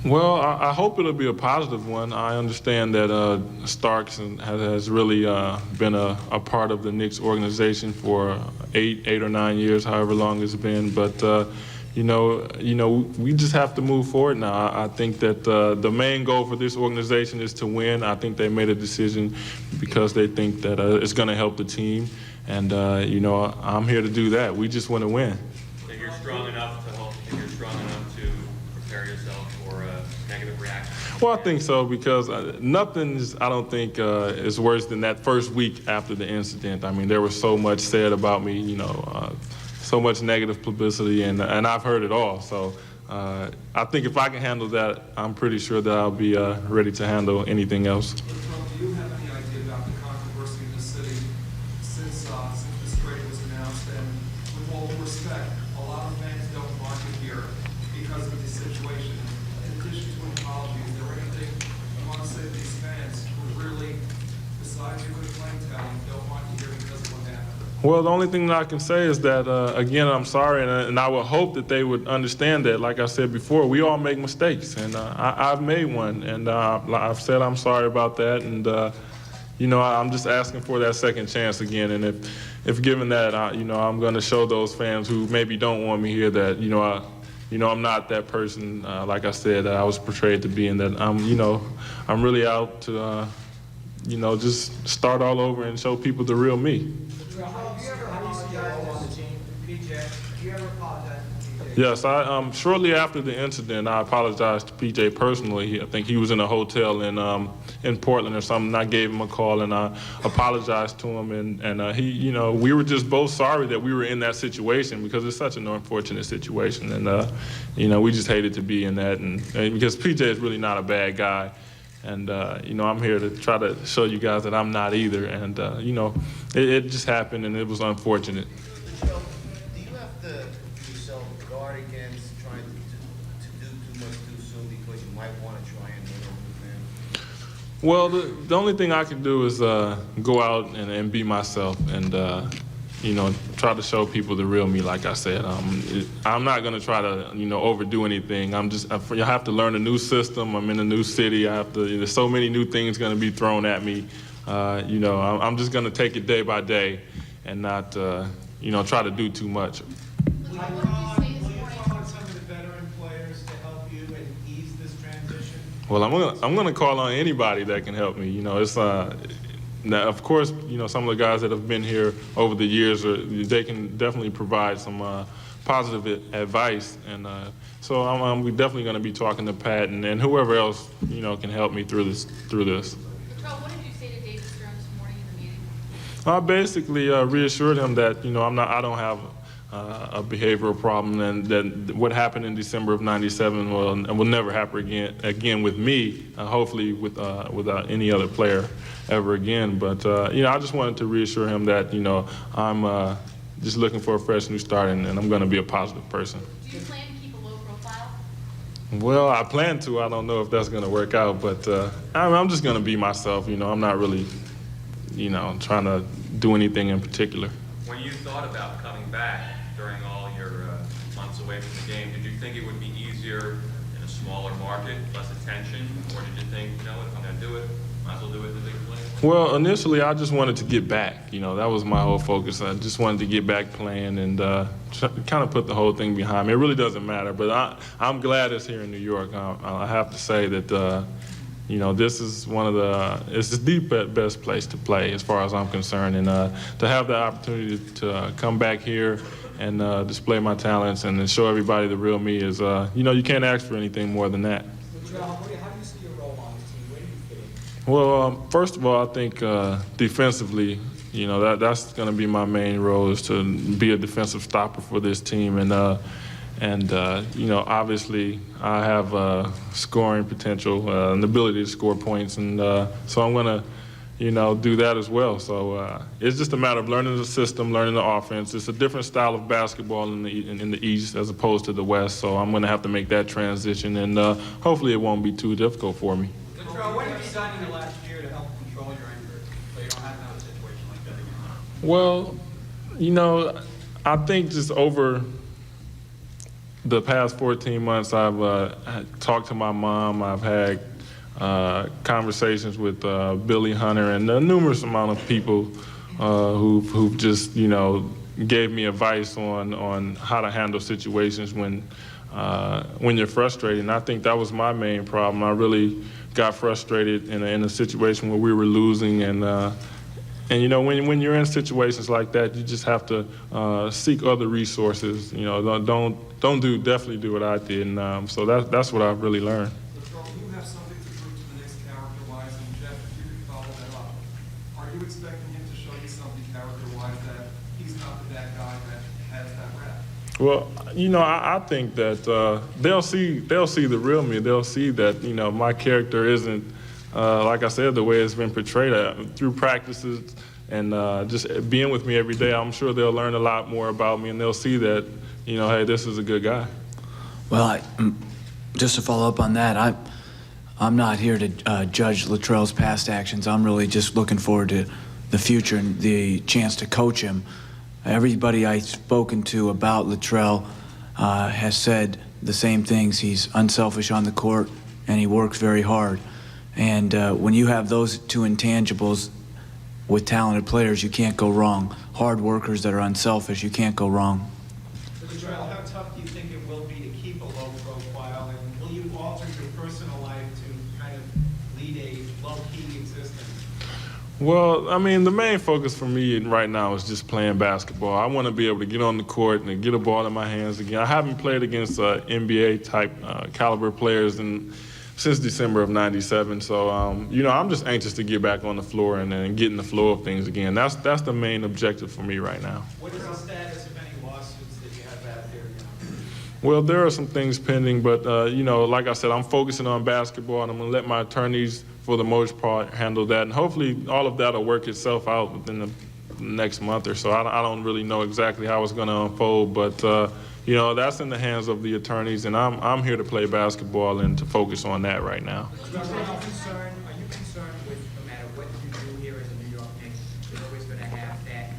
Well, I hope it'll be a positive one. I understand that Starks has really been a part of the Knicks organization for eight or 9 years, however long it's been. But we just have to move forward now. I think that the main goal for this organization is to win. I think they made a decision because they think that it's going to help the team, and I'm here to do that. We just want to win. If you're strong enough to prepare yourself for a negative reaction? Well, I think so, because nothing's, I don't think, is worse than that first week after the incident. I mean, there was so much said about me, so much negative publicity, and I've heard it all. So I think if I can handle that, I'm pretty sure that I'll be ready to handle anything else. Do you have any idea about the controversy in the city since this trade was announced? And with all due respect, a lot of fans don't want you here because of the situation. In addition to an apology, is there anything you want to say to these fans who really, besides your good playing talent, don't want you here because of what happened? Well, the only thing that I can say is that, again, I'm sorry, and I would hope that they would understand that. Like I said before, we all make mistakes, and I've made one, and I've said I'm sorry about that, and I'm just asking for that second chance again. And if given that, I'm going to show those fans who maybe don't want me here that, I'm not that person. Like I said, I was portrayed to be, and that I'm really out to, just start all over and show people the real me. Have you ever apologized to PJ? Have you ever apologized to PJ? Yes, shortly after the incident, I apologized to PJ personally. I think he was in a hotel in Portland or something. I gave him a call and I apologized to him, and he, we were just both sorry that we were in that situation, because it's such an unfortunate situation, and we just hated to be in that, and because PJ is really not a bad guy. And, I'm here to try to show you guys that I'm not either. And, it just happened, and it was unfortunate. Latrell, do you have to yourself guard against trying to do too much too soon, because you might want to try and win over the fans? Well, the only thing I can do is go out and be myself and, try to show people the real me, like I said. I'm not going to try to, overdo anything. I have to learn a new system. I'm in a new city. There's so many new things going to be thrown at me. I'm just going to take it day by day and not, try to do too much. Will you call on some of the veteran players to help you and ease this transition? Well, I'm gonna call on anybody that can help me. It's now, of course, some of the guys that have been here over the years, they can definitely provide some positive advice, and so we're definitely going to be talking to Pat and whoever else can help me through this. Latrell, what did you say to David Stern this morning in the meeting? I basically reassured him that I don't have a behavioral problem, and that what happened in December of '97 will never happen again with me. Hopefully without any other player ever again. But I just wanted to reassure him that I'm just looking for a fresh new start, and I'm going to be a positive person. Do you plan to keep a low profile? Well, I plan to. I don't know if that's going to work out, but I'm just going to be myself. I'm not really, trying to do anything in particular. When you thought about coming back during all your months away from the game, did you think it would be easier in a smaller market, less attention, or did you think, if I'm going to do it, might as well do it in the big place? Well, initially, I just wanted to get back. That was my whole focus. I just wanted to get back playing and kind of put the whole thing behind me. It really doesn't matter, but I'm glad it's here in New York. I have to say that, this is it's the best place to play as far as I'm concerned. And to have the opportunity to come back here and display my talents and show everybody the real me is, you can't ask for anything more than that. Latrell, how do you see your role on this team? Where do you fit in? Well, first of all, I think defensively, that's going to be my main role, is to be a defensive stopper for this team. And obviously I have scoring potential, an ability to score points. And so I'm going to, do that as well. So it's just a matter of learning the system, learning the offense. It's a different style of basketball in the East as opposed to the West. So I'm going to have to make that transition, and hopefully it won't be too difficult for me. Latrell, what have you done in the last year to help control your anger so you don't have another situation like that again? Well, I think just over the past 14 months, I've talked to my mom. I've had conversations with Billy Hunter and a numerous amount of people who've just, gave me advice on how to handle situations when you're frustrated. And I think that was my main problem. I really got frustrated in a situation where we were losing, and when you're in situations like that, you just have to seek other resources. Definitely do what I did, and so that's what I've really learned. Latrell, you have something to prove to the Knicks character-wise, and Jeff, if you could follow that up. Are you expecting him to show you something character-wise that he's not the bad guy that has that rap? Well, I think that they'll see the real me. They'll see that my character isn't like I said, the way it's been portrayed through practices and just being with me every day. I'm sure they'll learn a lot more about me, and they'll see that hey, this is a good guy. Well, just to follow up on that, I'm not here to judge Latrell's past actions. I'm really just looking forward to the future and the chance to coach him. Everybody I've spoken to about Latrell has said the same things. He's unselfish on the court, and he works very hard. And when you have those two intangibles with talented players, you can't go wrong. Hard workers that are unselfish, you can't go wrong. Latrell, how tough do you think it will be to keep a low profile, and will you alter your personal life to kind of lead a low-key existence? Well, I mean, the main focus for me right now is just playing basketball. I want to be able to get on the court and get a ball in my hands again. I haven't played against NBA-type caliber players since December of '97, so I'm just anxious to get back on the floor and get in the flow of things again. That's the main objective for me right now. What is the status of any lawsuits that you have out there now? Well, there are some things pending, but like I said, I'm focusing on basketball, and I'm going to let my attorneys, for the most part, handle that, and hopefully all of that will work itself out within the next month or so. I don't really know exactly how it's going to unfold, but that's in the hands of the attorneys, and I'm here to play basketball and to focus on that right now. Are you concerned with, no matter what you do here as a New York Knicks, you're always going to have that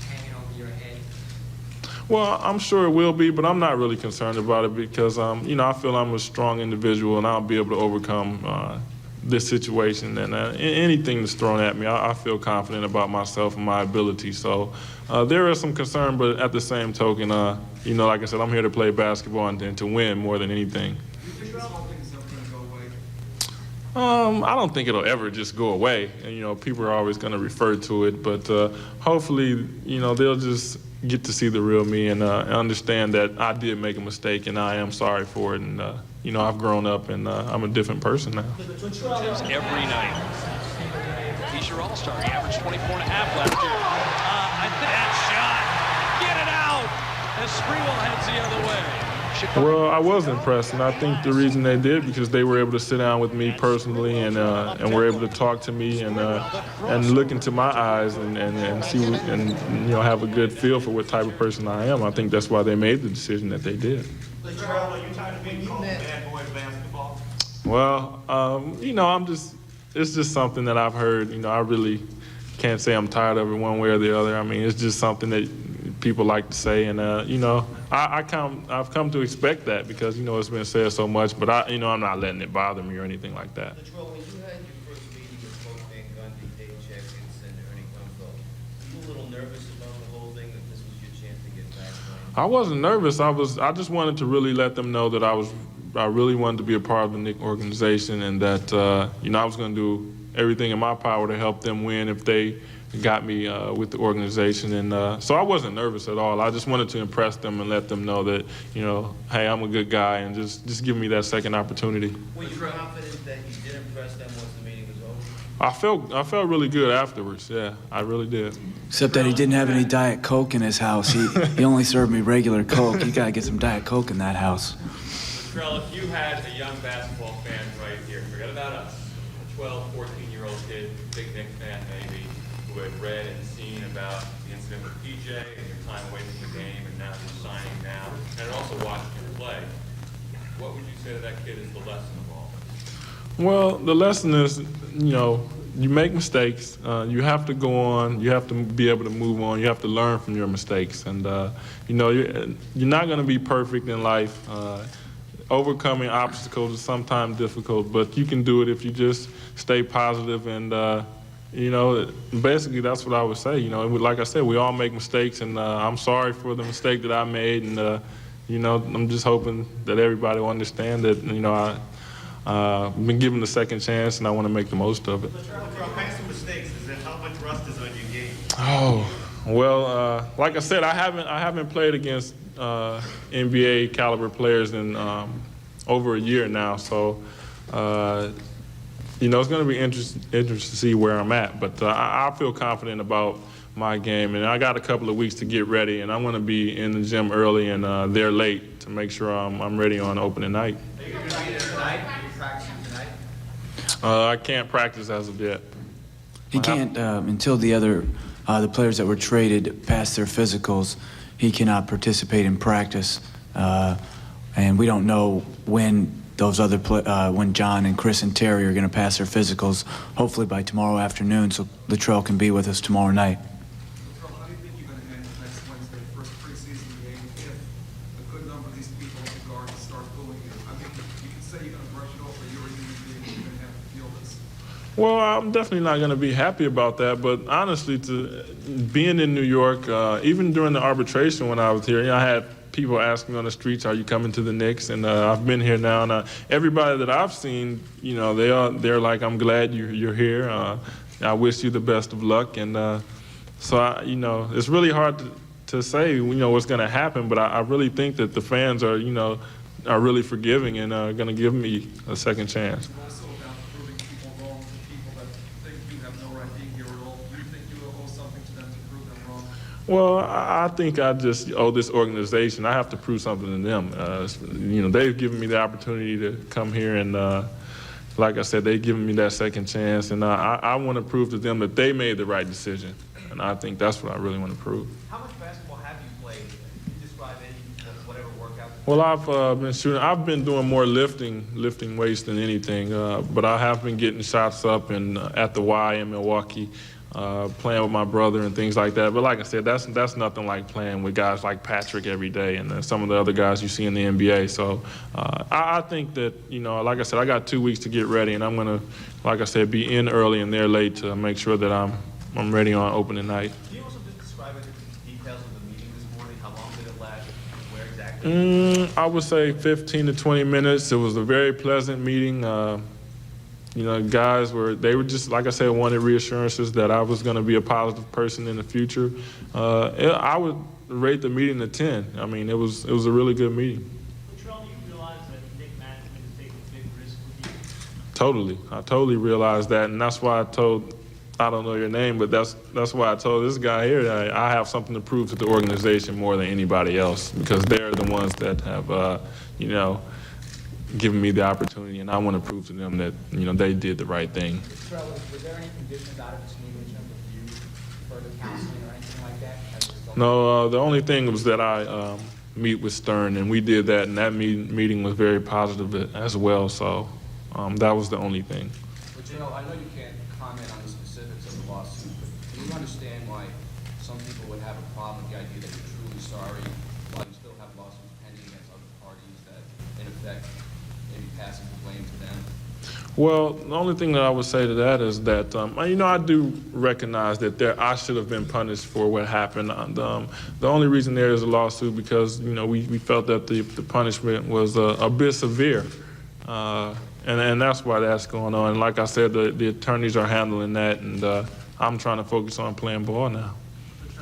hanging over your head? Well, I'm sure it will be, but I'm not really concerned about it because, I feel I'm a strong individual, and I'll be able to overcome this situation, and anything that's thrown at me, I feel confident about myself and my ability. So there is some concern, but at the same token, like I said, I'm here to play basketball and to win more than anything. Do you think this whole thing is ever going to go away? I don't think it'll ever just go away. And, people are always going to refer to it, but hopefully, they'll just get to see the real me and understand that I did make a mistake and I am sorry for it. And, I've grown up and I'm a different person now. Every night. He's your all-star. He averaged 24 and a half last year. I think that shot. Get it out. As Sprewell heads the other way. Well, I was impressed, and I think the reason they did because they were able to sit down with me personally and were able to talk to me and look into my eyes and see and have a good feel for what type of person I am. I think that's why they made the decision that they did. Latrell, are you tired of being called bad boy basketball? Well, it's just something that I've heard. I really can't say I'm tired of it one way or the other. I mean, it's just something that people like to say, and I've come to expect that because it's been said so much. But I'm not letting it bother me or anything like that. Latrell, when you had your first meeting with Coach Van Gundy, Dave Jenkins, and Ernie Grunfeld, were you a little nervous about the whole thing, that this was your chance to get back playing? I wasn't nervous. I just wanted to really let them know that I really wanted to be a part of the Knicks organization, and that I was going to do everything in my power to help them win if they got me with the organization. And so I wasn't nervous at all. I just wanted to impress them and let them know that hey, I'm a good guy, and just give me that second opportunity. Were you confident that you did impress them once the meeting was over? I felt really good afterwards. Yeah, I really did. Except that he didn't have any Diet Coke in his house. He only served me regular Coke. You gotta get some Diet Coke in that house. Latrell, if you had a young basketball fan right here, forget about us, a 12, 14-year-old kid, big Knicks fan maybe, who had read and seen about the incident with PJ and your time away from the game and now you're signing now, and had also watched you play, what would you say to that kid is the lesson of all this? Well, the lesson is, you make mistakes. You have to go on. You have to be able to move on. You have to learn from your mistakes. And, you're not going to be perfect in life. Overcoming obstacles is sometimes difficult, but you can do it if you just stay positive. And, basically that's what I would say. Like I said, we all make mistakes, and I'm sorry for the mistake that I made. And, I'm just hoping that everybody will understand that, I've been given the second chance, and I want to make the most of it. Latrell, past some mistakes, how much rust is on your game? Oh, well, like I said, I haven't played against NBA caliber players in over a year now, so it's going to be interesting to see where I'm at. But I feel confident about my game, and I got a couple of weeks to get ready, and I'm going to be in the gym early and there late to make sure I'm ready on opening night. Are you going to be there tonight? Are you practicing tonight? I can't practice as of yet. He can't until the players that were traded pass their physicals. He cannot participate in practice, and we don't know when those other when John and Chris and Terry are going to pass their physicals. Hopefully by tomorrow afternoon, so Latrell can be with us tomorrow night. Latrell, how do you think you're going to handle next Wednesday, first preseason game, if a good number of these people at the guard start booing you? I mean, you can say you're going to brush it off, but you're a human being, you're going to have to feel this. Well, I'm definitely not going to be happy about that, but honestly, being in New York, even during the arbitration when I was here, I had people asking me on the streets, "Are you coming to the Knicks?" And I've been here now, and everybody that I've seen, they're like, "I'm glad you're here. I wish you the best of luck." And so it's really hard to say, what's going to happen, but I really think that the fans are really forgiving and are going to give me a second chance. Also about proving people wrong to people that think you have no right being here at all. Do you think you owe something to them to prove them wrong? Well, I think I just owe this organization. I have to prove something to them. They've given me the opportunity to come here, and like I said, they've given me that second chance, and I want to prove to them that they made the right decision, and I think that's what I really want to prove. How much basketball have you played? Can you describe whatever workout? Well, I've been shooting. I've been doing more lifting weights than anything, but I have been getting shots up and at the Y in Milwaukee. Playing with my brother and things like that. But like I said, that's nothing like playing with guys like Patrick every day and some of the other guys you see in the NBA. So I think that, like I said, I got 2 weeks to get ready, and I'm going to, like I said, be in early and there late to make sure that I'm ready on opening night. Can you also just describe the details of the meeting this morning? How long did it last? Where exactly? I would say 15 to 20 minutes. It was a very pleasant meeting. Guys were just, like I said, wanted reassurances that I was going to be a positive person in the future. I would rate the meeting a 10. I mean, it was a really good meeting. Latrell, do you realize that Knick management is taking a big risk with you? Totally. I totally realized that, and that's why I don't know your name, but that's why I told this guy here that I have something to prove to the organization more than anybody else, because they're the ones that have, given me the opportunity, and I want to prove to them that, they did the right thing. Latrell, was there any conditions out of this meeting in terms of you, further counseling or anything like that? No, the only thing was that I meet with Stern, and we did that, and that meeting was very positive as well, so that was the only thing. Latrell, I know you can't comment on the specifics of the lawsuit, but do you understand why some people would have a problem with the idea that you're truly sorry while you still have lawsuits pending against other parties that, in effect, maybe passing the blame to them? Well, the only thing that I would say to that is that, I do recognize that I should have been punished for what happened. The only reason there is a lawsuit because, we felt that the punishment was a bit severe. And that's why that's going on. And like I said, the attorneys are handling that, and I'm trying to focus on playing ball now.